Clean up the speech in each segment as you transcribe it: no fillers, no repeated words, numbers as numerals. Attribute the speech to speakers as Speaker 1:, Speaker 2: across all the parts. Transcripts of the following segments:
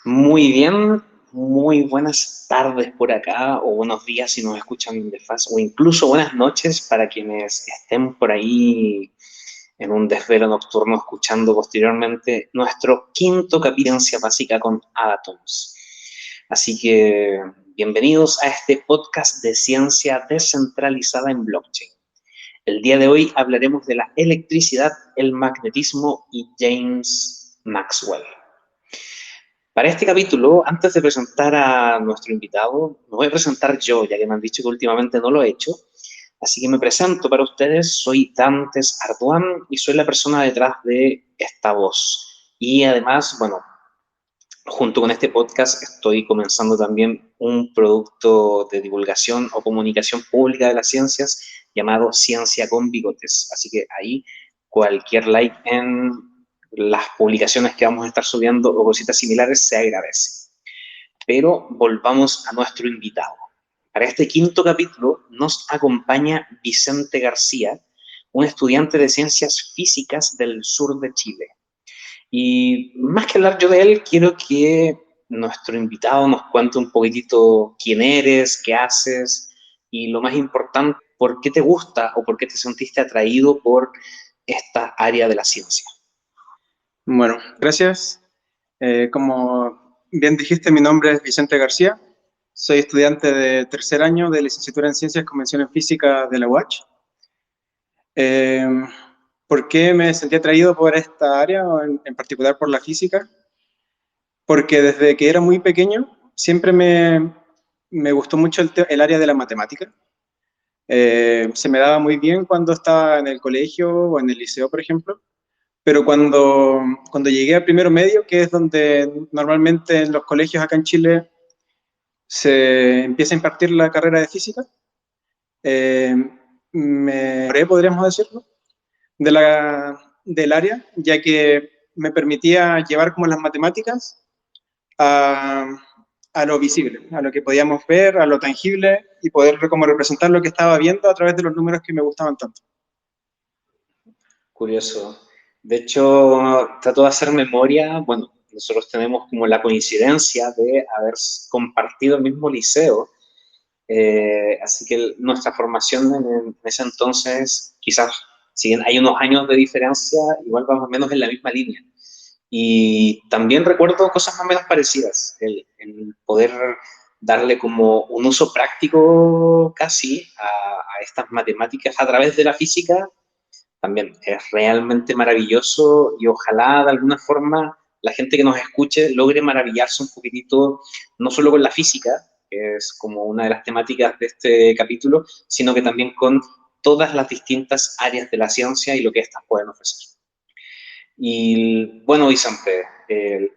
Speaker 1: Muy bien, muy buenas tardes por acá, o buenos días si nos escuchan de fase, o incluso buenas noches para quienes estén por ahí en un desvelo nocturno escuchando posteriormente nuestro quinto capítulo de Ciencia Básica con Atoms. Así que bienvenidos a este podcast de ciencia descentralizada en blockchain. El día de hoy hablaremos de la electricidad, el magnetismo y James Maxwell. Para este capítulo, antes de presentar a nuestro invitado, me voy a presentar yo, ya que me han dicho que últimamente no lo he hecho. Así que me presento para ustedes, soy Dantes Arduan y soy la persona detrás de esta voz. Y además, bueno, junto con este podcast estoy comenzando también un producto de divulgación o comunicación pública de las ciencias llamado Ciencia con Bigotes. Así que ahí cualquier like en las publicaciones que vamos a estar subiendo o cositas similares se agradece. Pero volvamos a nuestro invitado. Para este quinto capítulo nos acompaña Vicente García, un estudiante de ciencias físicas del sur de Chile. Y más que hablar yo de él, quiero que nuestro invitado nos cuente un poquitito quién eres, qué haces y lo más importante, por qué te gusta o por qué te sentiste atraído por esta área de la ciencia.
Speaker 2: Bueno, gracias. Como bien dijiste, mi nombre es Vicente García. Soy estudiante de tercer año de licenciatura en Ciencias Convención en Física de la UACH. ¿Por qué me sentí atraído por esta área, o en particular por la física? Porque desde que era muy pequeño siempre me gustó mucho el área de la matemática. Se me daba muy bien cuando estaba en el colegio o en el liceo, por ejemplo. Pero cuando llegué a primero medio, que es donde normalmente en los colegios acá en Chile se empieza a impartir la carrera de física, me enamoré, podríamos decirlo, del área, ya que me permitía llevar como las matemáticas a, a lo visible, a lo que podíamos ver, a lo tangible, y poder como representar lo que estaba viendo a través de los números que me gustaban tanto.
Speaker 1: Curioso. De hecho, trato de hacer memoria. Bueno, nosotros tenemos como la coincidencia de haber compartido el mismo liceo. Así que nuestra formación en ese entonces, quizás, si bien hay unos años de diferencia, igual más o menos en la misma línea. Y también recuerdo cosas más o menos parecidas, el poder darle como un uso práctico casi a estas matemáticas a través de la física también es realmente maravilloso y ojalá de alguna forma la gente que nos escuche logre maravillarse un poquitito, no solo con la física, que es como una de las temáticas de este capítulo, sino que también con todas las distintas áreas de la ciencia y lo que éstas pueden ofrecer. Y bueno, Vicente,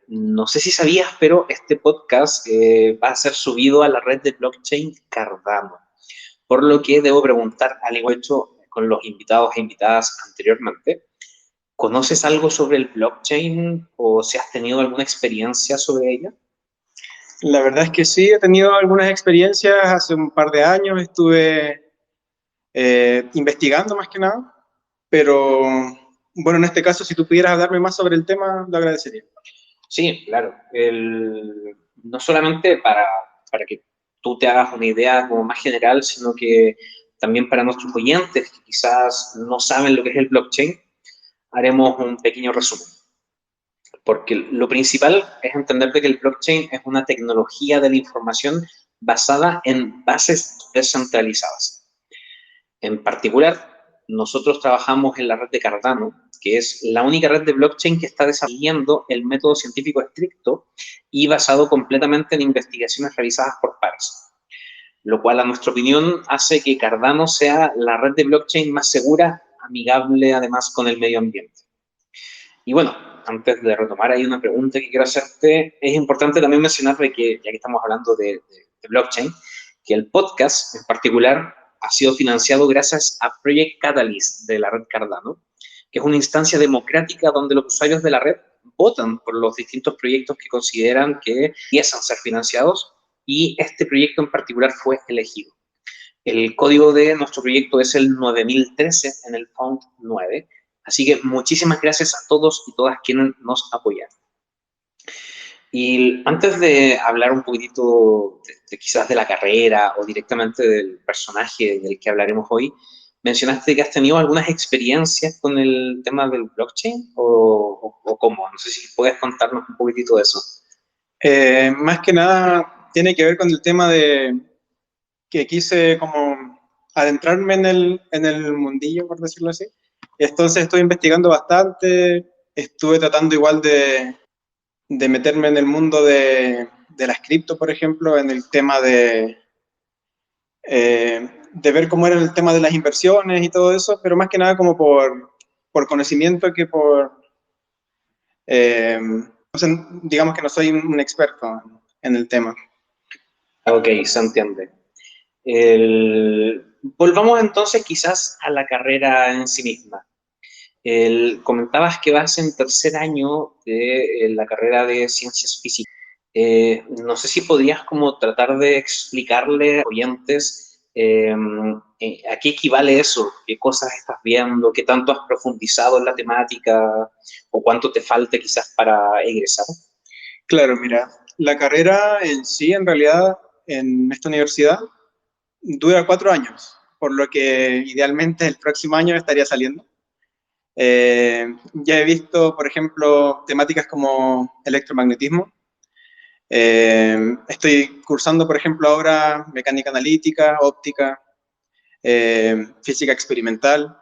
Speaker 1: no sé si sabías, pero este podcast va a ser subido a la red de blockchain Cardano. Por lo que debo preguntar, al igual que hecho con los invitados e invitadas anteriormente, ¿conoces algo sobre el blockchain o si has tenido alguna experiencia sobre ella?
Speaker 2: La verdad es que sí, he tenido algunas experiencias. Hace un par de años estuve investigando más que nada, pero bueno, en este caso, si tú pudieras hablarme más sobre el tema, lo agradecería.
Speaker 1: Sí, claro. No solamente para que tú te hagas una idea como más general, sino que también para nuestros oyentes que quizás no saben lo que es el blockchain, haremos un pequeño resumen. Porque lo principal es entender que el blockchain es una tecnología de la información basada en bases descentralizadas. En particular, nosotros trabajamos en la red de Cardano, que es la única red de blockchain que está desarrollando el método científico estricto y basado completamente en investigaciones realizadas por pares. Lo cual, a nuestra opinión, hace que Cardano sea la red de blockchain más segura, amigable además con el medio ambiente. Y bueno, antes de retomar ahí una pregunta que quiero hacerte, es importante también mencionar de que, ya que estamos hablando de blockchain, que el podcast en particular ha sido financiado gracias a Project Catalyst de la red Cardano, que es una instancia democrática donde los usuarios de la red votan por los distintos proyectos que consideran que debiesen ser financiados, y este proyecto en particular fue elegido. El código de nuestro proyecto es el 9013 en el Fund 9, así que muchísimas gracias a todos y todas quienes nos apoyan. Y antes de hablar un poquitito quizás de la carrera o directamente del personaje del que hablaremos hoy, mencionaste que has tenido algunas experiencias con el tema del blockchain o cómo. No sé si puedes contarnos un poquitito de eso.
Speaker 2: Más que nada tiene que ver con el tema de que quise como adentrarme en el mundillo, por decirlo así. Entonces estoy investigando bastante, estuve tratando igual de meterme en el mundo de las cripto, por ejemplo, en el tema de ver cómo era el tema de las inversiones y todo eso, pero más que nada como por conocimiento que por... o sea, digamos que no soy un experto en el tema.
Speaker 1: Ok, se entiende. Volvamos entonces quizás a la carrera en sí misma. Comentabas que vas en tercer año de la carrera de ciencias físicas. No sé si podrías como tratar de explicarle a oyentes a qué equivale eso, qué cosas estás viendo, qué tanto has profundizado en la temática o cuánto te falte quizás para egresar.
Speaker 2: Claro, mira, la carrera en sí, en realidad, en esta universidad, dura 4 años, por lo que idealmente el próximo año estaría saliendo. Ya he visto, por ejemplo, temáticas como electromagnetismo. Estoy cursando, por ejemplo, ahora mecánica analítica, óptica, física experimental.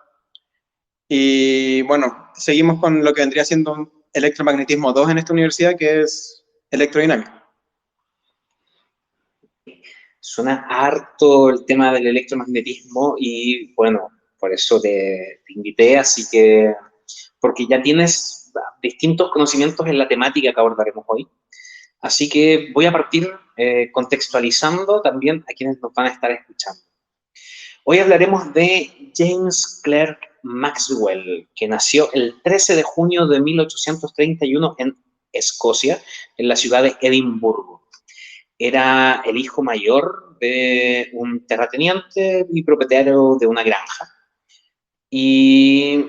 Speaker 2: Y bueno, seguimos con lo que vendría siendo un electromagnetismo 2 en esta universidad, que es electrodinámica.
Speaker 1: Suena harto el tema del electromagnetismo y bueno, por eso te invité, así que, porque ya tienes distintos conocimientos en la temática que abordaremos hoy. Así que voy a partir contextualizando también a quienes nos van a estar escuchando. Hoy hablaremos de James Clerk Maxwell, que nació el 13 de junio de 1831 en Escocia, en la ciudad de Edimburgo. Era el hijo mayor de un terrateniente y propietario de una granja. Y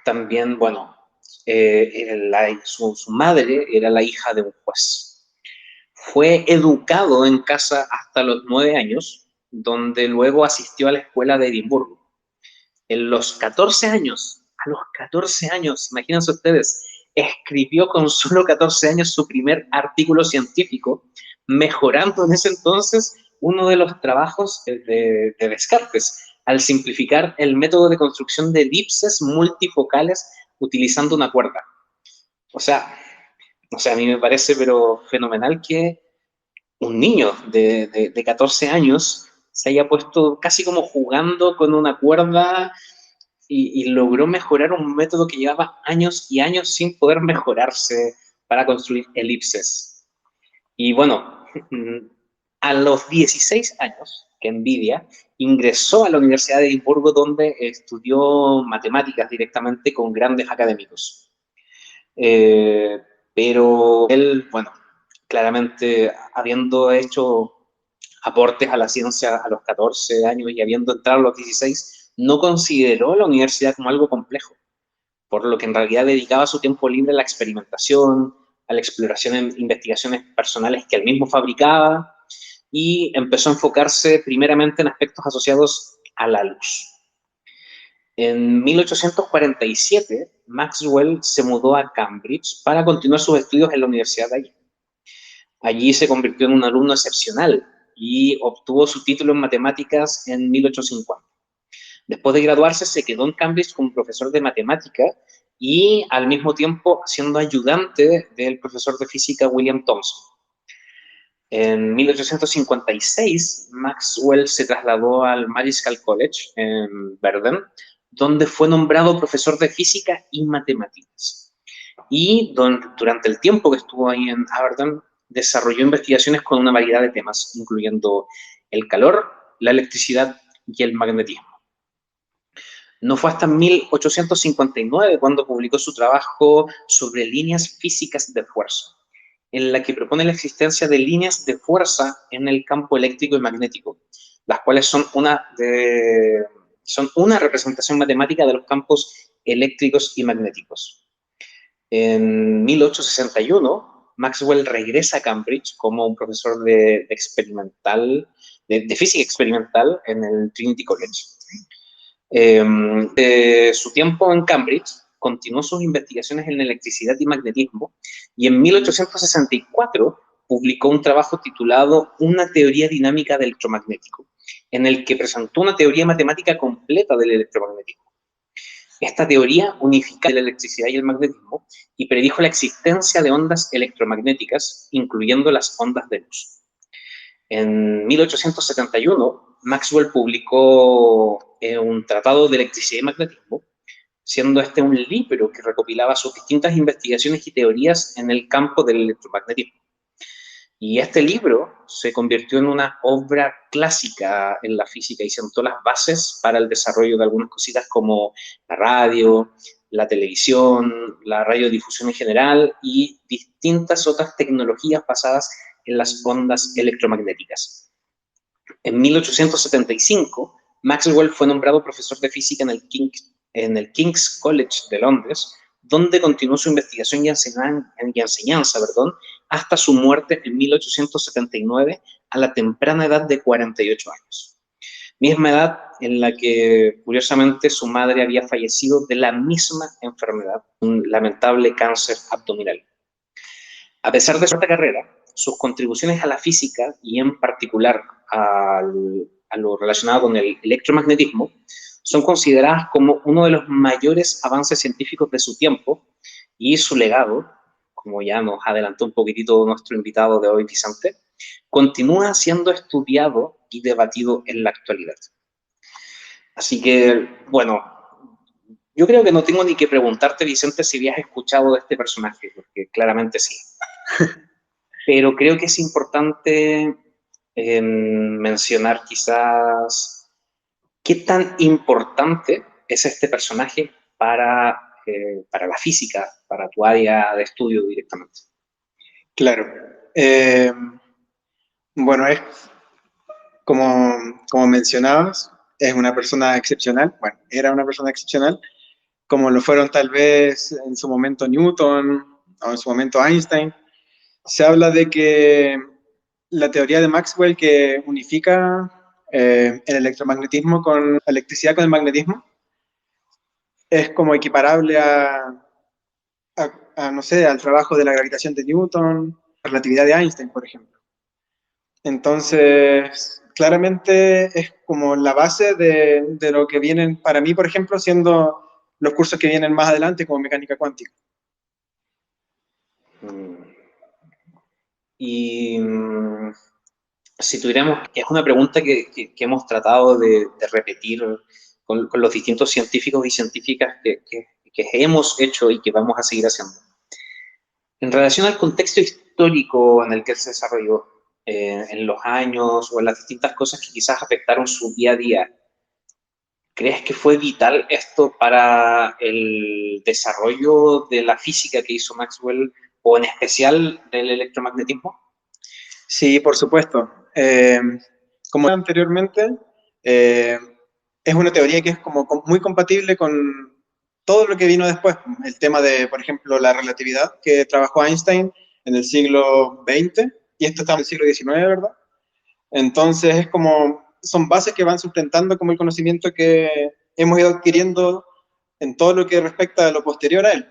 Speaker 1: también, bueno, su madre era la hija de un juez. Fue educado en casa hasta los 9 años, donde luego asistió a la escuela de Edimburgo. En los 14 años, a los 14 años, imagínense ustedes, escribió con solo 14 años su primer artículo científico, mejorando en ese entonces uno de los trabajos de Descartes, al simplificar el método de construcción de elipses multifocales utilizando una cuerda. O sea, a mí me parece pero fenomenal que un niño de 14 años se haya puesto casi como jugando con una cuerda y logró mejorar un método que llevaba años y años sin poder mejorarse para construir elipses. Y bueno, a los 16 años, que envidia, ingresó a la Universidad de Edimburgo, donde estudió matemáticas directamente con grandes académicos. Pero él, bueno, claramente habiendo hecho aportes a la ciencia a los 14 años y habiendo entrado a los 16, no consideró la universidad como algo complejo, por lo que en realidad dedicaba su tiempo libre a la experimentación, a la exploración en investigaciones personales que él mismo fabricaba, y empezó a enfocarse primeramente en aspectos asociados a la luz. En 1847, Maxwell se mudó a Cambridge para continuar sus estudios en la universidad de allí. Allí se convirtió en un alumno excepcional y obtuvo su título en matemáticas en 1850. Después de graduarse, se quedó en Cambridge como profesor de matemática y al mismo tiempo siendo ayudante del profesor de física William Thomson. En 1856, Maxwell se trasladó al Marischal College en Verden, donde fue nombrado profesor de física y matemáticas. Y durante el tiempo que estuvo ahí en Aberdeen, desarrolló investigaciones con una variedad de temas, incluyendo el calor, la electricidad y el magnetismo. No fue hasta 1859 cuando publicó su trabajo sobre líneas físicas de fuerza, en la que propone la existencia de líneas de fuerza en el campo eléctrico y magnético, las cuales son una representación matemática de los campos eléctricos y magnéticos. En 1861, Maxwell regresa a Cambridge como un profesor de física experimental en el Trinity College. De su tiempo en Cambridge, continuó sus investigaciones en electricidad y magnetismo, y en 1864 publicó un trabajo titulado Una teoría dinámica del electromagnético, en el que presentó una teoría matemática completa del electromagnetismo. Esta teoría unifica la electricidad y el magnetismo y predijo la existencia de ondas electromagnéticas, incluyendo las ondas de luz. En 1871, Maxwell publicó un tratado de electricidad y magnetismo, siendo este un libro que recopilaba sus distintas investigaciones y teorías en el campo del electromagnetismo. Y este libro se convirtió en una obra clásica en la física y sentó las bases para el desarrollo de algunas cositas como la radio, la televisión, la radiodifusión en general y distintas otras tecnologías basadas en las ondas electromagnéticas. En 1875, Maxwell fue nombrado profesor de física en el King's College de Londres, donde continuó su investigación y enseñanza, hasta su muerte en 1879 a la temprana edad de 48 años. Misma edad en la que, curiosamente, su madre había fallecido de la misma enfermedad, un lamentable cáncer abdominal. A pesar de su alta carrera, sus contribuciones a la física y en particular a lo relacionado con el electromagnetismo son consideradas como uno de los mayores avances científicos de su tiempo, y su legado, como ya nos adelantó un poquitito nuestro invitado de hoy, Vicente, continúa siendo estudiado y debatido en la actualidad. Así que, bueno, yo creo que no tengo ni que preguntarte, Vicente, si habías escuchado de este personaje, porque claramente sí. Pero creo que es importante mencionar quizás qué tan importante es este personaje para la física, para tu área de estudio directamente.
Speaker 2: Claro. Bueno, es como mencionabas, es una persona excepcional. Bueno, era una persona excepcional, como lo fueron tal vez en su momento Newton o en su momento Einstein. Se habla de que la teoría de Maxwell que unifica el electromagnetismo con la electricidad con el magnetismo es como equiparable no sé, al trabajo de la gravitación de Newton, la relatividad de Einstein, por ejemplo. Entonces, claramente es como la base de lo que vienen para mí, por ejemplo, siendo los cursos que vienen más adelante como mecánica cuántica.
Speaker 1: Y si tuviéramos, que es una pregunta que hemos tratado de repetir con los distintos científicos y científicas que hemos hecho y que vamos a seguir haciendo. En relación al contexto histórico en el que él se desarrolló, en los años o en las distintas cosas que quizás afectaron su día a día, ¿crees que fue vital esto para el desarrollo de la física que hizo Maxwell o en especial del electromagnetismo?
Speaker 2: Sí, por supuesto. Como anteriormente, es una teoría que es como muy compatible con todo lo que vino después. El tema de, por ejemplo, la relatividad que trabajó Einstein en el siglo XX, y esto está en el siglo XIX, ¿verdad? Entonces es como, son bases que van sustentando como el conocimiento que hemos ido adquiriendo en todo lo que respecta a lo posterior a él.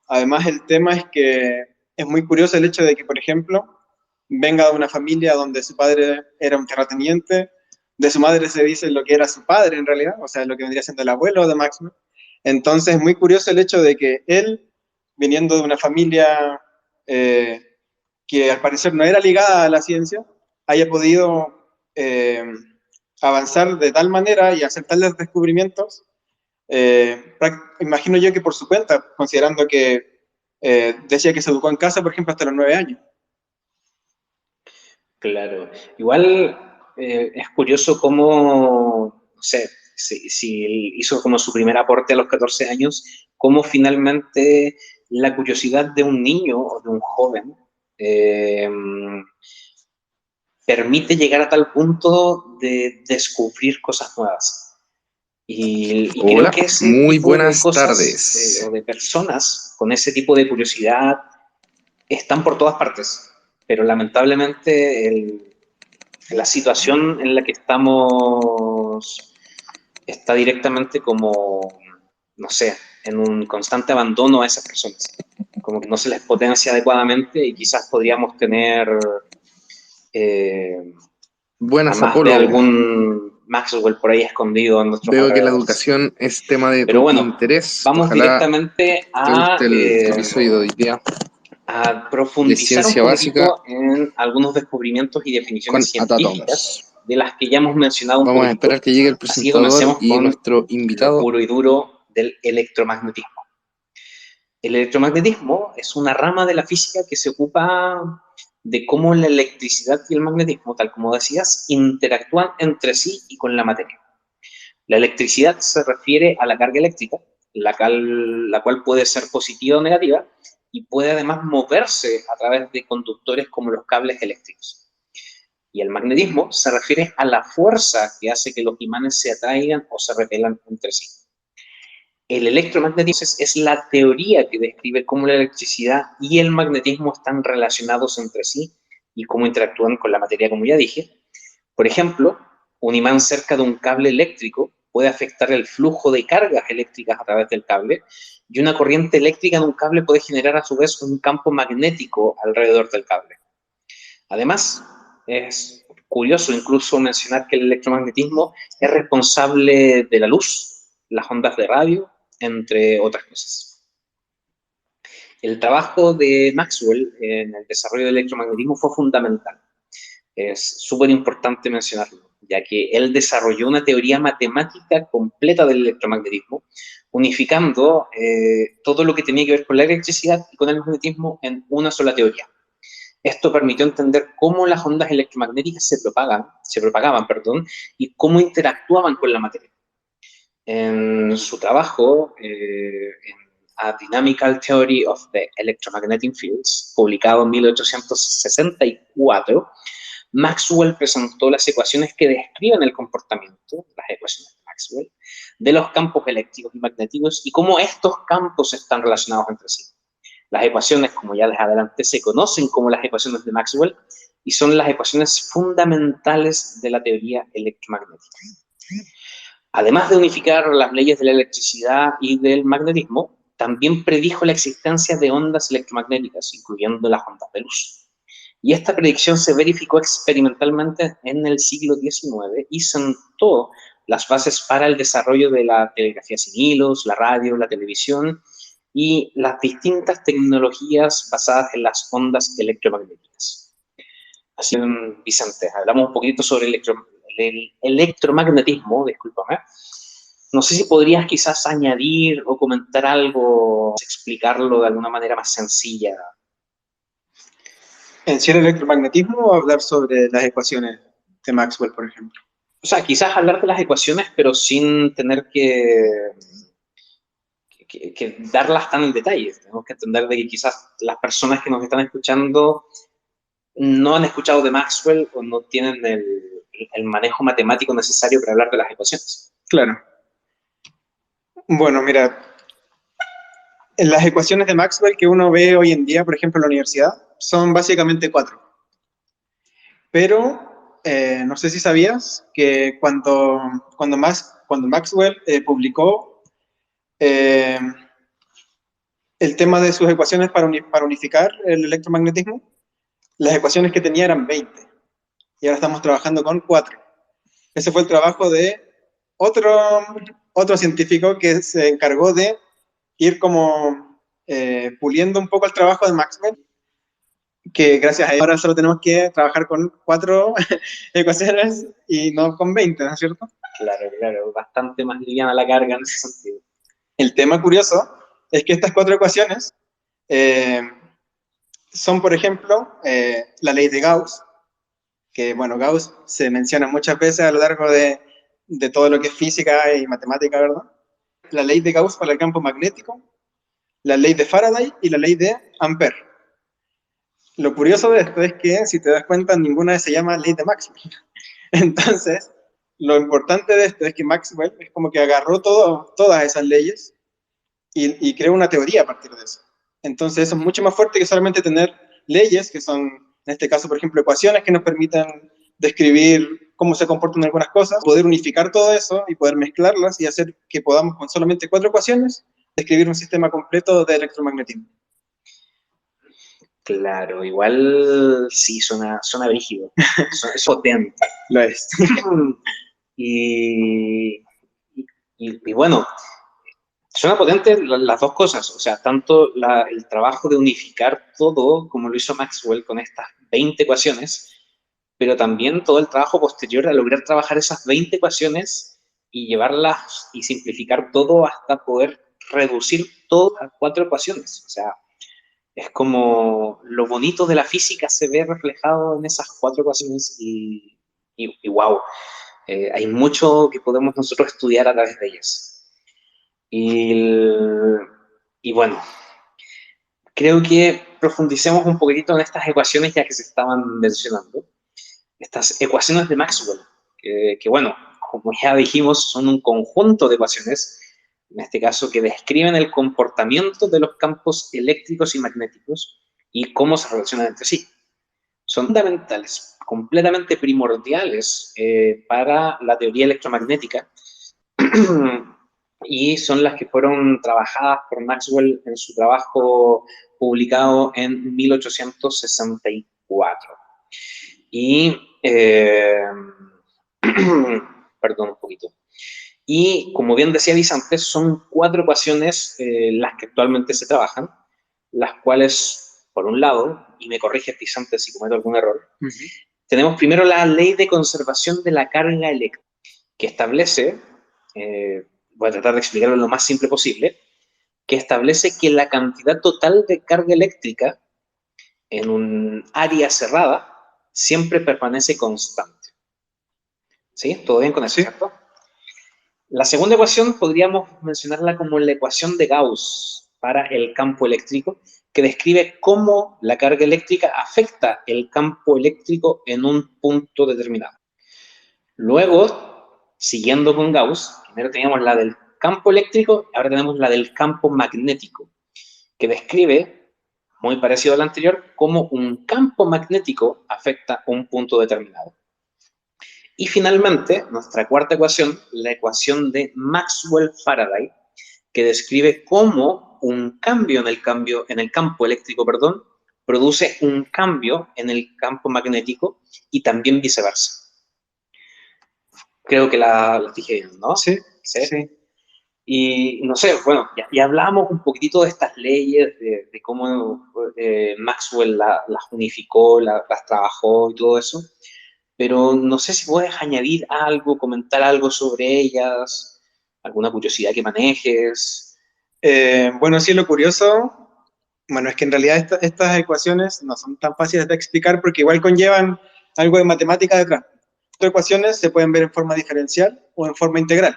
Speaker 2: Además, el tema es que es muy curioso el hecho de que, por ejemplo, venga de una familia donde su padre era un terrateniente, de su madre se dice lo que era su padre en realidad, o sea, lo que vendría siendo el abuelo de Maxwell. Entonces es muy curioso el hecho de que él, viniendo de una familia que al parecer no era ligada a la ciencia, haya podido avanzar de tal manera y hacer tales descubrimientos, imagino yo que por su cuenta, considerando que decía que se educó en casa, por ejemplo, hasta los 9 años.
Speaker 1: Claro. Igual es curioso cómo, no sé, si hizo como su primer aporte a los 14 años, cómo finalmente la curiosidad de un niño o de un joven permite llegar a tal punto de descubrir cosas nuevas. Y creo
Speaker 3: Hola,
Speaker 1: que ese
Speaker 3: muy
Speaker 1: tipo de
Speaker 3: buenas
Speaker 1: cosas
Speaker 3: tardes.
Speaker 1: o de personas con ese tipo de curiosidad están por todas partes, pero lamentablemente la situación en la que estamos está directamente como, no sé, en un constante abandono a esas personas, como que no se les potencia adecuadamente y quizás podríamos tener a
Speaker 3: Buenas,
Speaker 1: más de
Speaker 3: Apolo.
Speaker 1: algún Maxwell por ahí escondido en nuestros
Speaker 3: Veo que la
Speaker 1: alrededores.
Speaker 3: educación es tema de
Speaker 1: Pero
Speaker 3: tu
Speaker 1: bueno,
Speaker 3: interés.
Speaker 1: vamos
Speaker 3: Ojalá
Speaker 1: directamente
Speaker 3: te guste el episodio de hoy día
Speaker 1: a
Speaker 3: de
Speaker 1: profundizar un
Speaker 3: ciencia básica
Speaker 1: poquitito en algunos descubrimientos y definiciones
Speaker 3: con Atatomos.
Speaker 1: científicas de las que ya hemos mencionado un
Speaker 3: Vamos a
Speaker 1: poquitito.
Speaker 3: esperar que llegue el
Speaker 1: Así que
Speaker 3: presentador
Speaker 1: comencemos
Speaker 3: y
Speaker 1: con
Speaker 3: nuestro
Speaker 1: lo
Speaker 3: invitado.
Speaker 1: puro y duro del electromagnetismo. El electromagnetismo es una rama de la física que se ocupa de cómo la electricidad y el magnetismo, tal como decías, interactúan entre sí y con la materia. La electricidad se refiere a la carga eléctrica, la cual puede ser positiva o negativa, y puede además moverse a través de conductores como los cables eléctricos. Y el magnetismo se refiere a la fuerza que hace que los imanes se atraigan o se repelan entre sí. El electromagnetismo es la teoría que describe cómo la electricidad y el magnetismo están relacionados entre sí y cómo interactúan con la materia, como ya dije. Por ejemplo, un imán cerca de un cable eléctrico puede afectar el flujo de cargas eléctricas a través del cable, y una corriente eléctrica en un cable puede generar a su vez un campo magnético alrededor del cable. Además, es curioso incluso mencionar que el electromagnetismo es responsable de la luz, las ondas de radio, entre otras cosas. El trabajo de Maxwell en el desarrollo del electromagnetismo fue fundamental. Es súper importante mencionarlo, ya que él desarrolló una teoría matemática completa del electromagnetismo, unificando todo lo que tenía que ver con la electricidad y con el magnetismo en una sola teoría. Esto permitió entender cómo las ondas electromagnéticas se propagaban, y cómo interactuaban con la materia. En su trabajo, en A Dynamical Theory of the Electromagnetic Fields, publicado en 1864, Maxwell presentó las ecuaciones que describen el comportamiento, las ecuaciones de Maxwell, de los campos eléctricos y magnéticos y cómo estos campos están relacionados entre sí. Las ecuaciones, como ya les adelanté, se conocen como las ecuaciones de Maxwell y son las ecuaciones fundamentales de la teoría electromagnética. Además de unificar las leyes de la electricidad y del magnetismo, también predijo la existencia de ondas electromagnéticas, incluyendo las ondas de luz. Y esta predicción se verificó experimentalmente en el siglo XIX y sentó las bases para el desarrollo de la telegrafía sin hilos, la radio, la televisión y las distintas tecnologías basadas en las ondas electromagnéticas. Así, Vicente, hablamos un poquito sobre el electromagnetismo, discúlpame. No sé si podrías quizás añadir o comentar algo, explicarlo de alguna manera más sencilla.
Speaker 2: ¿En sí el electromagnetismo o hablar sobre las ecuaciones de Maxwell, por ejemplo?
Speaker 1: O sea, quizás hablar de las ecuaciones, pero sin tener que darlas tan en detalle. Tenemos que entender de que quizás las personas que nos están escuchando no han escuchado de Maxwell o no tienen el manejo matemático necesario para hablar de las ecuaciones.
Speaker 2: Claro. Bueno, mira, en las ecuaciones de Maxwell que uno ve hoy en día, por ejemplo, en la universidad, son básicamente cuatro. Pero no sé si sabías que cuando Maxwell publicó el tema de sus ecuaciones para unificar el electromagnetismo, las ecuaciones que tenía eran 20 y ahora estamos trabajando con 4. Ese fue el trabajo de otro científico que se encargó de ir como puliendo un poco el trabajo de Maxwell, que gracias a él ahora solo tenemos que trabajar con 4 ecuaciones y no con 20, ¿no es cierto?
Speaker 1: Claro, bastante más liviana la carga en ese sentido.
Speaker 2: El tema curioso es que estas 4 ecuaciones son, por ejemplo, la ley de Gauss, que, bueno, Gauss se menciona muchas veces a lo largo de de todo lo que es física y matemática, ¿verdad? La ley de Gauss para el campo magnético, la ley de Faraday y la ley de Ampère. Lo curioso de esto es que, si te das cuenta, ninguna se llama ley de Maxwell. Entonces, lo importante de esto es que Maxwell es como que agarró todas esas leyes y creó una teoría a partir de eso. Entonces, eso es mucho más fuerte que solamente tener leyes, que son, en este caso, por ejemplo, ecuaciones que nos permitan describir cómo se comportan algunas cosas, poder unificar todo eso y poder mezclarlas y hacer que podamos, con solamente 4 ecuaciones, describir un sistema completo de electromagnetismo.
Speaker 1: Claro, igual sí, suena brígido, es potente.
Speaker 2: Lo es.
Speaker 1: Y bueno, suena potente las dos cosas, o sea, tanto el trabajo de unificar todo, como lo hizo Maxwell con estas 20 ecuaciones, pero también todo el trabajo posterior a lograr trabajar esas 20 ecuaciones y llevarlas y simplificar todo hasta poder reducir todo a 4 ecuaciones. O sea, es como lo bonito de la física se ve reflejado en esas 4 ecuaciones y wow, hay mucho que podemos nosotros estudiar a través de ellas. Y bueno, creo que profundicemos un poquitito en estas ecuaciones ya que se estaban mencionando. Estas ecuaciones de Maxwell, que bueno, como ya dijimos, son un conjunto de ecuaciones, en este caso, que describen el comportamiento de los campos eléctricos y magnéticos y cómo se relacionan entre sí. Son fundamentales, completamente primordiales para la teoría electromagnética y son las que fueron trabajadas por Maxwell en su trabajo publicado en 1864. Y, perdón un poquito. Y como bien decía antes, son 4 ecuaciones las que actualmente se trabajan, las cuales, por un lado, y me corrige antes si cometo algún error, tenemos primero la ley de conservación de la carga eléctrica, que establece, voy a tratar de explicarlo lo más simple posible, que establece que la cantidad total de carga eléctrica en un área cerrada siempre permanece constante. ¿Sí? ¿Todo bien con eso, cierto? La segunda ecuación podríamos mencionarla como la ecuación de Gauss para el campo eléctrico, que describe cómo la carga eléctrica afecta el campo eléctrico en un punto determinado. Luego, siguiendo con Gauss, primero teníamos la del campo eléctrico, ahora tenemos la del campo magnético, que describe, muy parecido al anterior, cómo un campo magnético afecta un punto determinado. Y finalmente, nuestra cuarta ecuación, la ecuación de Maxwell-Faraday, que describe cómo un cambio en el campo eléctrico, produce un cambio en el campo magnético y también viceversa. Creo que la dije bien, ¿no?
Speaker 2: Sí.
Speaker 1: Y no sé, bueno, ya hablábamos un poquitito de estas leyes, de cómo Maxwell las unificó, las trabajó y todo eso, pero no sé si puedes añadir algo, comentar algo sobre ellas, alguna curiosidad que manejes.
Speaker 2: Bueno, sí, lo curioso, bueno, es que en realidad estas ecuaciones no son tan fáciles de explicar porque igual conllevan algo de matemática detrás. Estas ecuaciones se pueden ver en forma diferencial o en forma integral.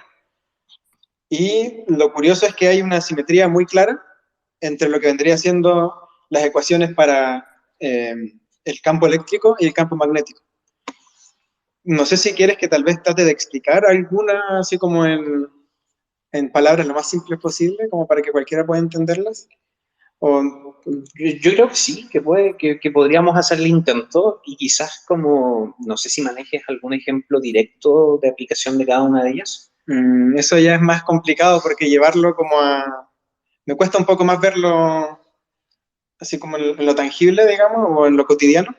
Speaker 2: Y lo curioso es que hay una simetría muy clara entre lo que vendría siendo las ecuaciones para el campo eléctrico y el campo magnético. No sé si quieres que tal vez trate de explicar alguna, así como en palabras lo más simples posible, como para que cualquiera pueda entenderlas.
Speaker 1: Yo creo que sí, que podríamos hacer el intento y quizás como, no sé si manejes algún ejemplo directo de aplicación de cada una de ellas.
Speaker 2: Eso ya es más complicado porque llevarlo como a... Me cuesta un poco más verlo así como en lo tangible, digamos, o en lo cotidiano,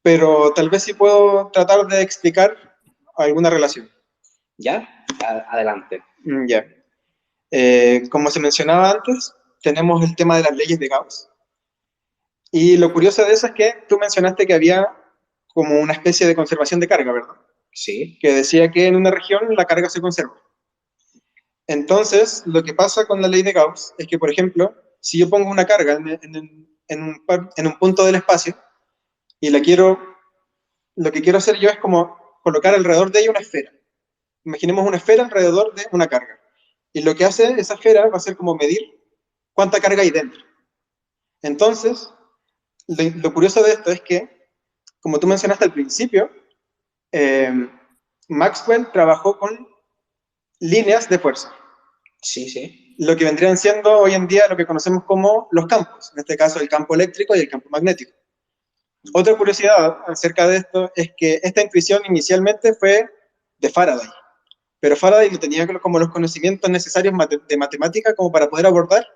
Speaker 2: pero tal vez sí puedo tratar de explicar alguna relación.
Speaker 1: ¿Ya? Adelante.
Speaker 2: Ya. Como se mencionaba antes, tenemos el tema de las leyes de Gauss. Y lo curioso de eso es que tú mencionaste que había como una especie de conservación de carga, ¿verdad?
Speaker 1: Sí.
Speaker 2: Que decía que en una región la carga se conserva. Entonces, lo que pasa con la ley de Gauss es que, por ejemplo, si yo pongo una carga en un punto del espacio y lo que quiero hacer yo es como colocar alrededor de ella una esfera. imaginemos una esfera alrededor de una carga. Y lo que hace esa esfera va a ser como medir cuánta carga hay dentro. Entonces, lo curioso de esto es que, como tú mencionaste al principio, Maxwell trabajó con líneas de fuerza.
Speaker 1: Sí, sí.
Speaker 2: Lo que vendrían siendo hoy en día lo que conocemos como los campos, en este caso el campo eléctrico y el campo magnético. Otra curiosidad acerca de esto es que esta intuición inicialmente fue de Faraday, pero Faraday no tenía como los conocimientos necesarios de matemática como para poder abordar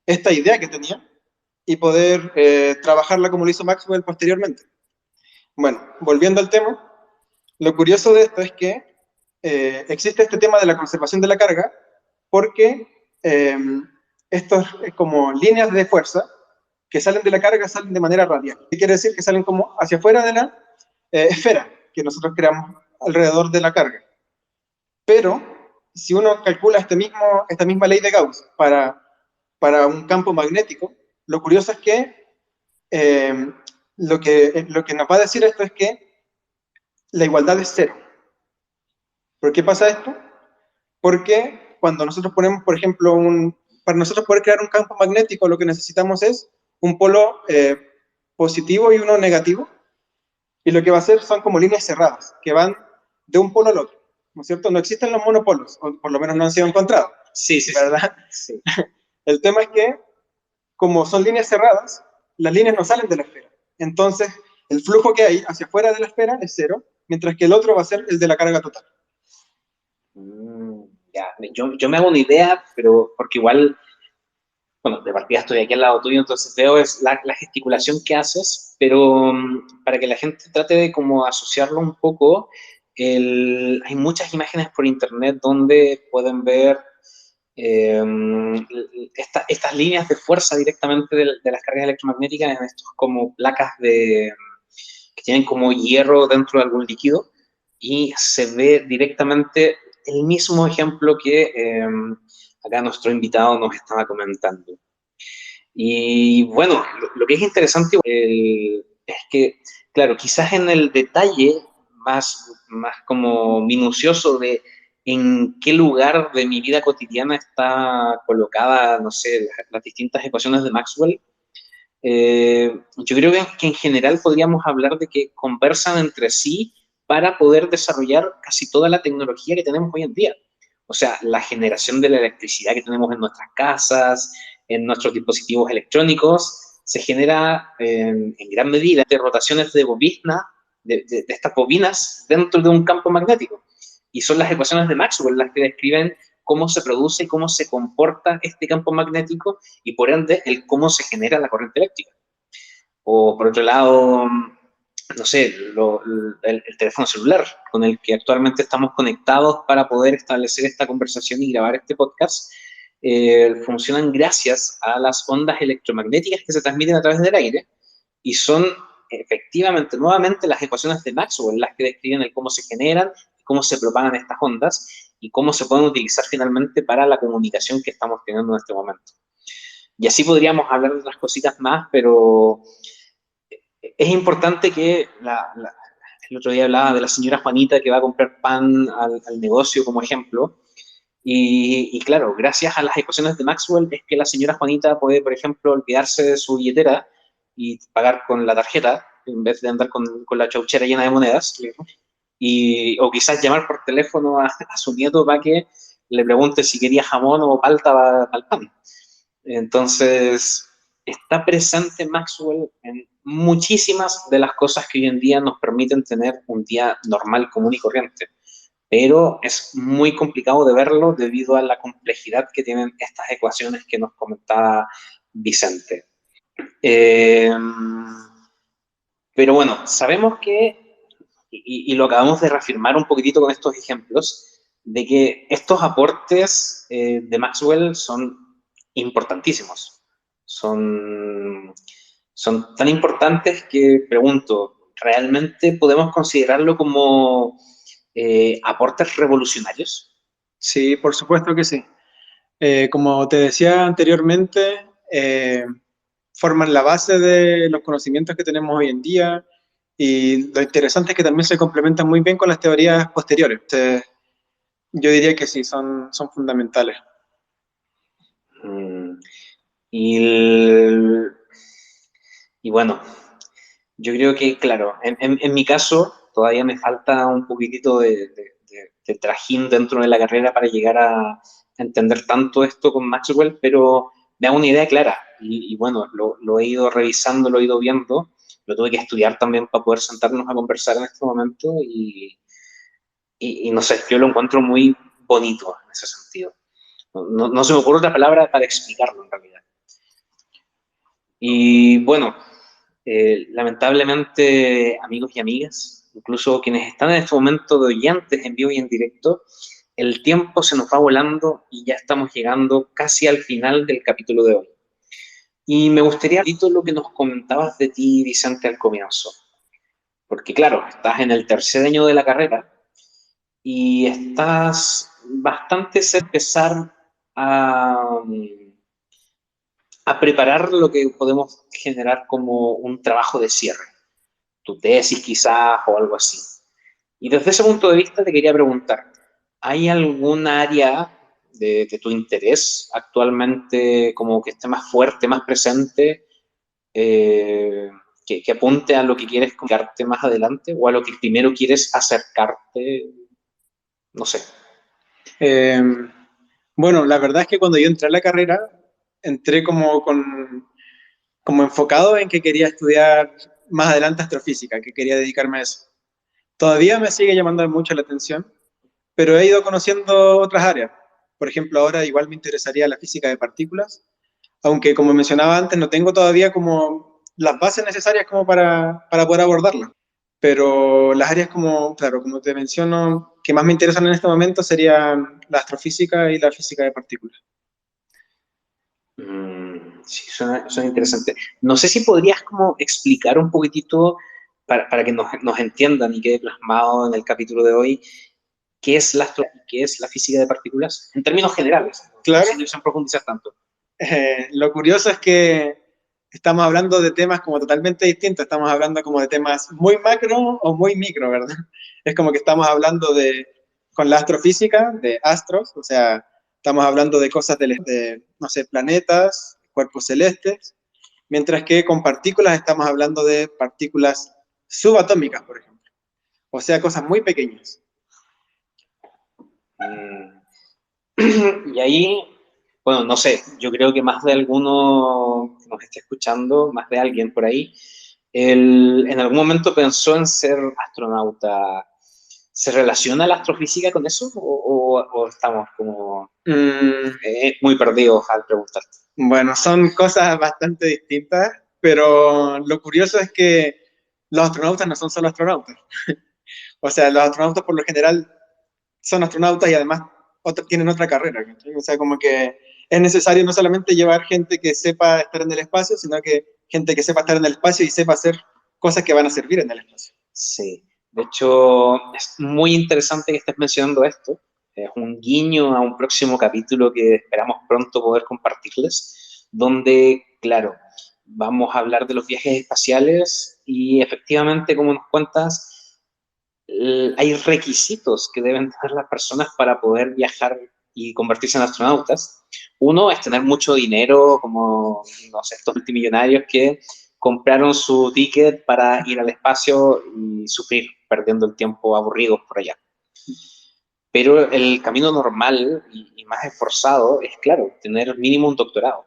Speaker 2: esta idea que tenía y poder trabajarla como lo hizo Maxwell posteriormente. Bueno, volviendo al tema, lo curioso de esto es que existe este tema de la conservación de la carga porque estos como líneas de fuerza que salen de la carga salen de manera radial. ¿Qué quiere decir? Que salen como hacia afuera de la esfera que nosotros creamos alrededor de la carga. Pero si uno calcula esta misma ley de Gauss para un campo magnético, lo curioso es que lo que nos va a decir esto es que la igualdad es cero. ¿Por qué pasa esto? Porque cuando nosotros ponemos, por ejemplo, para nosotros poder crear un campo magnético, lo que necesitamos es un polo positivo y uno negativo, y lo que va a hacer son como líneas cerradas, que van de un polo al otro, ¿no es cierto? No existen los monopolos, o por lo menos no han sido encontrados.
Speaker 1: Sí, sí,
Speaker 2: ¿verdad?
Speaker 1: Sí.
Speaker 2: El tema es que, como son líneas cerradas, las líneas no salen de la esfera. Entonces, el flujo que hay hacia afuera de la esfera es cero, mientras que el otro va a ser el de la carga total.
Speaker 1: Ya, yo me hago una idea, pero porque igual, bueno, de partida estoy aquí al lado tuyo, entonces veo es la gesticulación que haces, pero para que la gente trate de como asociarlo un poco, hay muchas imágenes por internet donde pueden ver estas líneas de fuerza directamente de las cargas electromagnéticas en estos como placas que tienen como hierro dentro de algún líquido, y se ve directamente el mismo ejemplo que acá nuestro invitado nos estaba comentando. Y bueno, lo que es interesante es que, claro, quizás en el detalle más como minucioso de en qué lugar de mi vida cotidiana está colocada, no sé, las distintas ecuaciones de Maxwell, yo creo que en general podríamos hablar de que conversan entre sí para poder desarrollar casi toda la tecnología que tenemos hoy en día. O sea, la generación de la electricidad que tenemos en nuestras casas, en nuestros dispositivos electrónicos, se genera en gran medida de rotaciones de bobina, de estas bobinas dentro de un campo magnético. Y son las ecuaciones de Maxwell las que describen cómo se produce y cómo se comporta este campo magnético y por ende el cómo se genera la corriente eléctrica. O por otro lado, no sé, el teléfono celular con el que actualmente estamos conectados para poder establecer esta conversación y grabar este podcast, funcionan gracias a las ondas electromagnéticas que se transmiten a través del aire y son efectivamente, nuevamente, las ecuaciones de Maxwell las que describen el cómo se generan, cómo se propagan estas ondas y cómo se pueden utilizar finalmente para la comunicación que estamos teniendo en este momento. Y así podríamos hablar de otras cositas más, pero es importante que el otro día hablaba de la señora Juanita que va a comprar pan al negocio como ejemplo. Y claro, gracias a las ecuaciones de Maxwell es que la señora Juanita puede, por ejemplo, olvidarse de su billetera y pagar con la tarjeta en vez de andar con la chauchera llena de monedas. O quizás llamar por teléfono a su nieto para que le pregunte si quería jamón o palta para el pan. Entonces, está presente Maxwell en muchísimas de las cosas que hoy en día nos permiten tener un día normal, común y corriente. Pero es muy complicado de verlo debido a la complejidad que tienen estas ecuaciones que nos comentaba Vicente. Pero bueno, sabemos que, y lo acabamos de reafirmar un poquitito con estos ejemplos, de que estos aportes de Maxwell son importantísimos. Son tan importantes que pregunto, ¿realmente podemos considerarlo como aportes revolucionarios?
Speaker 2: Sí, por supuesto que sí. Como te decía anteriormente, forman la base de los conocimientos que tenemos hoy en día y lo interesante es que también se complementan muy bien con las teorías posteriores. Yo diría que sí, son fundamentales.
Speaker 1: Mm, Y, el- y bueno, yo creo que, claro, en mi caso todavía me falta un poquitito de trajín dentro de la carrera para llegar a entender tanto esto con Maxwell, pero me da una idea clara. Y bueno, lo he ido revisando, lo he ido viendo, lo tuve que estudiar también para poder sentarnos a conversar en este momento y no sé, yo lo encuentro muy bonito en ese sentido. No se me ocurre otra palabra para explicarlo en realidad. Y bueno, lamentablemente, amigos y amigas, incluso quienes están en este momento de oyentes en vivo y en directo, el tiempo se nos va volando y ya estamos llegando casi al final del capítulo de hoy. Y me gustaría, Tito, lo que nos comentabas de ti, Vicente, al comienzo. Porque claro, estás en el tercer año de la carrera y estás bastante cerca de empezar a, a preparar lo que podemos generar como un trabajo de cierre, tu tesis quizás o algo así. Y desde ese punto de vista te quería preguntar, ¿hay algún área de tu interés actualmente como que esté más fuerte, más presente, eh, que apunte a lo que quieres comunicarte más adelante o a lo que primero quieres acercarte? No sé.
Speaker 2: Eh, bueno, la verdad es que cuando yo entré a la carrera, entré como enfocado en que quería estudiar más adelante astrofísica, que quería dedicarme a eso. Todavía me sigue llamando mucho la atención, pero he ido conociendo otras áreas. Por ejemplo, ahora igual me interesaría la física de partículas, aunque como mencionaba antes, no tengo todavía como las bases necesarias como para poder abordarla. Pero las áreas como, claro, como te menciono, que más me interesan en este momento serían la astrofísica y la física de partículas.
Speaker 1: Sí, suena interesante. No sé si podrías como explicar un poquitito para que nos entiendan y quede plasmado en el capítulo de hoy qué es qué es la física de partículas en términos generales,
Speaker 2: Claro,
Speaker 1: sin profundizar tanto.
Speaker 2: lo curioso es que estamos hablando de temas como totalmente distintos, estamos hablando como de temas muy macro o muy micro, ¿verdad? Es como que estamos hablando con la astrofísica, de astros, o sea, estamos hablando de cosas de, no sé, planetas, cuerpos celestes, mientras que con partículas estamos hablando de partículas subatómicas, por ejemplo, o sea, cosas muy pequeñas.
Speaker 1: Mm, Y ahí, bueno, no sé, yo creo que más de alguno que nos esté escuchando, más de alguien por ahí, en algún momento pensó en ser astronauta. ¿Se relaciona la astrofísica con eso o estamos como
Speaker 2: Mm,
Speaker 1: muy perdidos al preguntar?
Speaker 2: bueno, son cosas bastante distintas, pero lo curioso es que los astronautas no son solo astronautas. O sea, los astronautas por lo general son astronautas y además tienen otra carrera. ¿Cachai? O sea, como que es necesario no solamente llevar gente que sepa estar en el espacio, sino que gente que sepa estar en el espacio y sepa hacer cosas que van a servir en el espacio.
Speaker 1: Sí, de hecho es muy interesante que estés mencionando esto. Es un guiño a un próximo capítulo que esperamos pronto poder compartirles, donde, claro, vamos a hablar de los viajes espaciales y efectivamente, como nos cuentas, hay requisitos que deben tener las personas para poder viajar y convertirse en astronautas. Uno es tener mucho dinero, como, no sé, estos multimillonarios que compraron su ticket para ir al espacio y sufrir perdiendo el tiempo aburridos por allá. Pero el camino normal y más esforzado es, claro, tener mínimo un doctorado.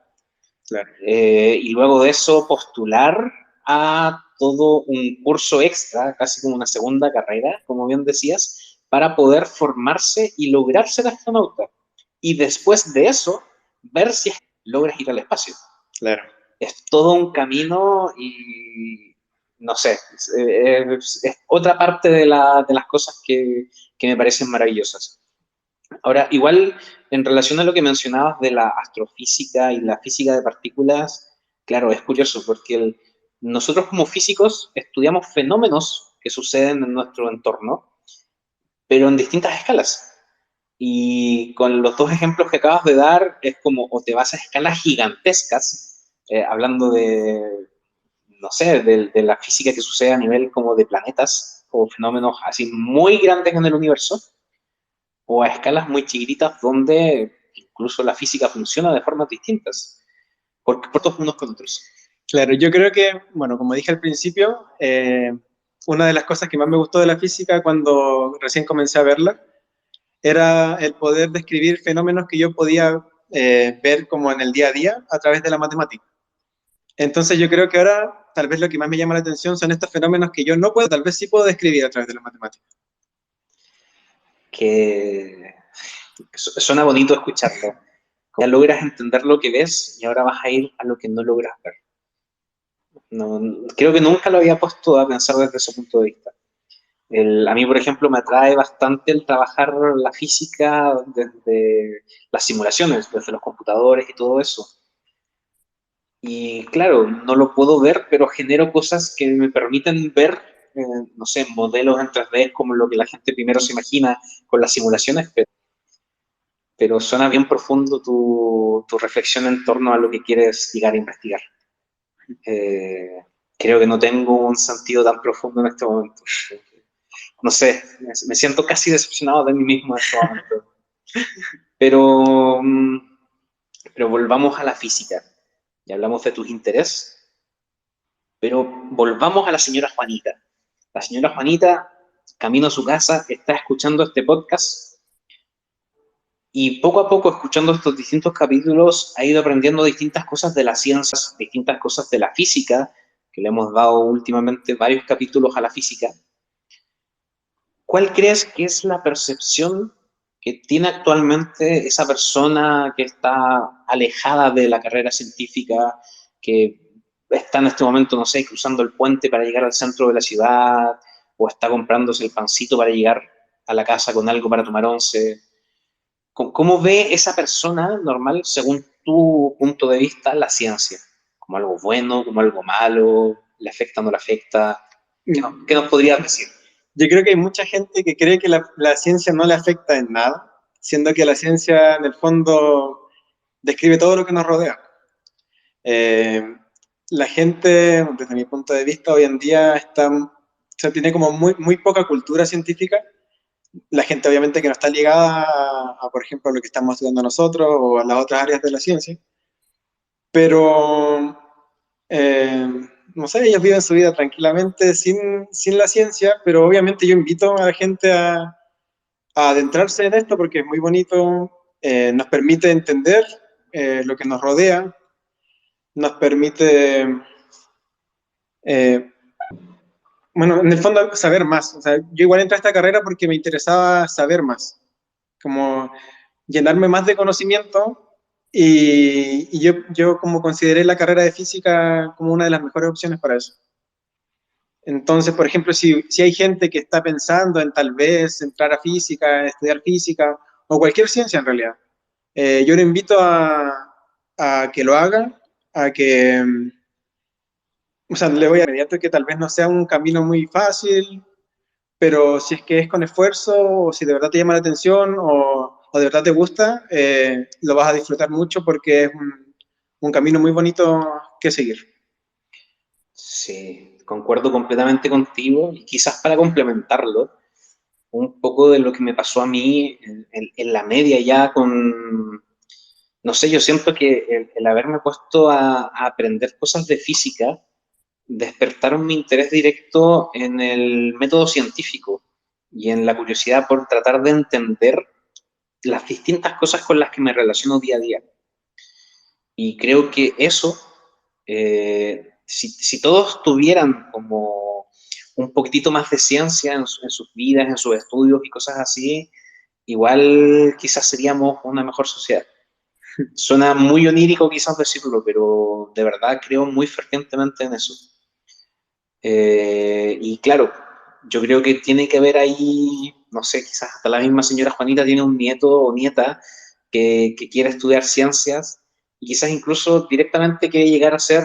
Speaker 2: Claro.
Speaker 1: Y luego de eso postular a todo un curso extra, casi como una segunda carrera, como bien decías, para poder formarse y lograr ser astronauta. Y después de eso, ver si logras ir al espacio.
Speaker 2: Claro.
Speaker 1: Es todo un camino y no sé, es otra parte de las cosas que me parecen maravillosas. Ahora, igual, en relación a lo que mencionabas de la astrofísica y la física de partículas, claro, es curioso porque nosotros como físicos estudiamos fenómenos que suceden en nuestro entorno, pero en distintas escalas. Y con los dos ejemplos que acabas de dar, es como o te vas a escalas gigantescas, hablando de, no sé, de la física que sucede a nivel como de planetas o fenómenos así muy grandes en el universo, o a escalas muy chiquititas donde incluso la física funciona de formas distintas, porque por todos unos con otros.
Speaker 2: Claro, yo creo que, bueno, como dije al principio, una de las cosas que más me gustó de la física cuando recién comencé a verla era el poder describir fenómenos que yo podía ver como en el día a día a través de la matemática. Entonces yo creo que ahora tal vez lo que más me llama la atención son estos fenómenos que yo no puedo, tal vez sí puedo describir a través de la matemática.
Speaker 1: Que suena bonito escucharlo. Ya logras entender lo que ves y ahora vas a ir a lo que no logras ver. No, creo que nunca lo había puesto a pensar desde ese punto de vista. A mí, por ejemplo, me atrae bastante el trabajar la física desde las simulaciones, desde los computadores y todo eso. Y claro, no lo puedo ver, pero genero cosas que me permiten ver, no sé, modelos en 3D como lo que la gente primero se imagina con las simulaciones, pero suena bien profundo tu reflexión en torno a lo que quieres llegar a investigar. Creo que no tengo un sentido tan profundo en este momento. No sé, me siento casi decepcionado de mí mismo en este momento. Pero, pero volvamos a la física. Ya hablamos de tus intereses, pero volvamos a la señora Juanita. La señora Juanita, camino a su casa, está escuchando este podcast y poco a poco, escuchando estos distintos capítulos, ha ido aprendiendo distintas cosas de las ciencias, distintas cosas de la física, que le hemos dado últimamente varios capítulos a la física. ¿Cuál crees que es la percepción que tiene actualmente esa persona que está alejada de la carrera científica, que está en este momento, no sé, cruzando el puente para llegar al centro de la ciudad, o está comprándose el pancito para llegar a la casa con algo para tomar once? ¿Cómo ve esa persona normal, según tu punto de vista, la ciencia? ¿Como algo bueno, como algo malo? ¿Le afecta o no le afecta? ¿Qué nos podrías decir?
Speaker 2: Yo creo que hay mucha gente que cree que la ciencia no le afecta en nada, siendo que la ciencia en el fondo describe todo lo que nos rodea. Eh, la gente, desde mi punto de vista, hoy en día o sea, tiene como muy poca cultura científica. La gente obviamente que no está ligada por ejemplo, a lo que estamos estudiando nosotros o a las otras áreas de la ciencia, pero eh, no sé, ellos viven su vida tranquilamente sin la ciencia, pero obviamente yo invito a la gente a adentrarse en esto porque es muy bonito, nos permite entender lo que nos rodea, nos permite, eh, bueno, en el fondo saber más. O sea, yo igual entré a esta carrera porque me interesaba saber más, como llenarme más de conocimiento y yo como consideré la carrera de física como una de las mejores opciones para eso. Entonces, por ejemplo, si hay gente que está pensando en tal vez entrar a física, estudiar física o cualquier ciencia en realidad, yo le invito a que lo haga, a que, o sea, le voy a inmediato que tal vez no sea un camino muy fácil, pero si es que es con esfuerzo o si de verdad te llama la atención o de verdad te gusta, lo vas a disfrutar mucho porque es un camino muy bonito que seguir.
Speaker 1: Sí, concuerdo completamente contigo y quizás para complementarlo, un poco de lo que me pasó a mí en la media ya con, no sé, yo siento que el haberme puesto a aprender cosas de física despertaron mi interés directo en el método científico y en la curiosidad por tratar de entender las distintas cosas con las que me relaciono día a día. Y creo que eso, si todos tuvieran como un poquitito más de ciencia en sus vidas, en sus estudios y cosas así, igual quizás seríamos una mejor sociedad. Suena muy onírico quizás decirlo, pero de verdad creo muy fervientemente en eso. Y claro, yo creo que tiene que haber ahí, no sé, quizás hasta la misma señora Juanita tiene un nieto o nieta que quiere estudiar ciencias y quizás incluso directamente quiere llegar a ser,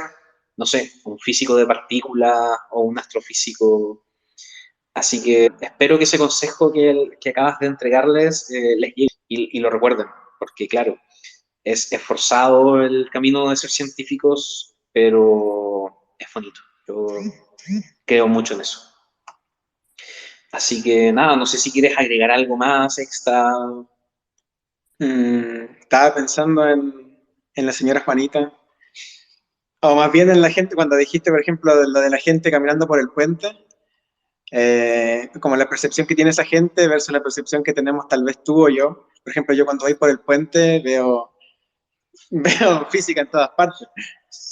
Speaker 1: no sé, un físico de partículas o un astrofísico. Así que espero que ese consejo que acabas de entregarles les llegue y lo recuerden, porque claro, es esforzado el camino de ser científicos, pero es bonito. Yo creo mucho en eso. Así que nada, no sé si quieres agregar algo más extra.
Speaker 2: Estaba pensando en la señora Juanita, o más bien en la gente, cuando dijiste, por ejemplo, lo de la gente caminando por el puente, como la percepción que tiene esa gente versus la percepción que tenemos tal vez tú o yo. Por ejemplo, yo cuando voy por el puente veo física en todas partes.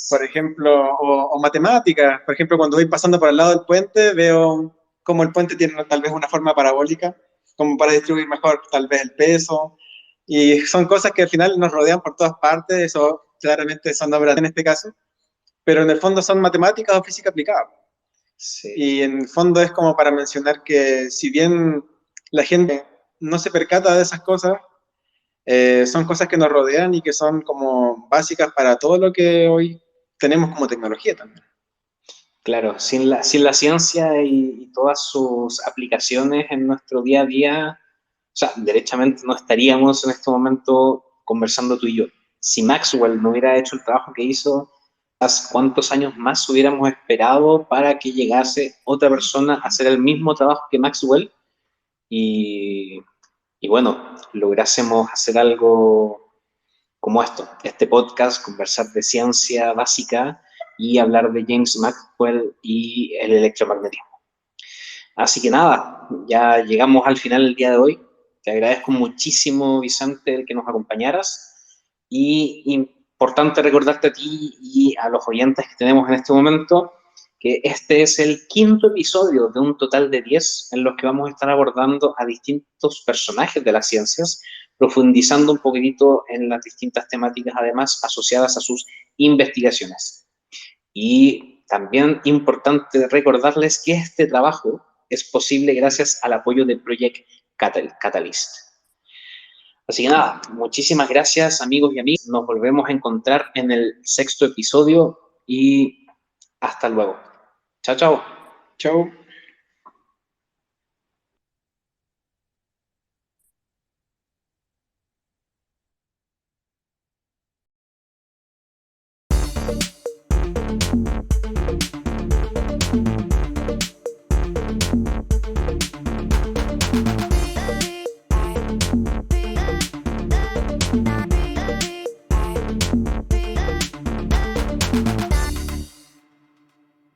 Speaker 2: Por ejemplo, o matemáticas. Por ejemplo, cuando voy pasando por al lado del puente, veo cómo el puente tiene tal vez una forma parabólica, como para distribuir mejor tal vez el peso. Y son cosas que al final nos rodean por todas partes, eso claramente son obras en este caso, pero en el fondo son matemáticas o física aplicada.
Speaker 1: Sí.
Speaker 2: Y en el fondo es como para mencionar que si bien la gente no se percata de esas cosas, son cosas que nos rodean y que son como básicas para todo lo que hoy tenemos como tecnología también.
Speaker 1: Claro, sin la ciencia y todas sus aplicaciones en nuestro día a día, o sea, derechamente no estaríamos en este momento conversando tú y yo. Si Maxwell no hubiera hecho el trabajo que hizo, ¿cuántos años más hubiéramos esperado para que llegase otra persona a hacer el mismo trabajo que Maxwell? Y, y bueno, lográsemos hacer algo como esto, este podcast, conversar de ciencia básica y hablar de James Maxwell y el electromagnetismo. Así que nada, ya llegamos al final del día de hoy. Te agradezco muchísimo, Vicente, el que nos acompañaras. Y importante recordarte a ti y a los oyentes que tenemos en este momento que este es el 5º episodio de un total de 10 en los que vamos a estar abordando a distintos personajes de las ciencias, profundizando un poquitito en las distintas temáticas, además, asociadas a sus investigaciones. Y también importante recordarles que este trabajo es posible gracias al apoyo del Project Catalyst. Así que nada, muchísimas gracias amigos y amigas. Nos volvemos a encontrar en el 6º episodio y hasta luego. Chao, chao.
Speaker 2: Chau.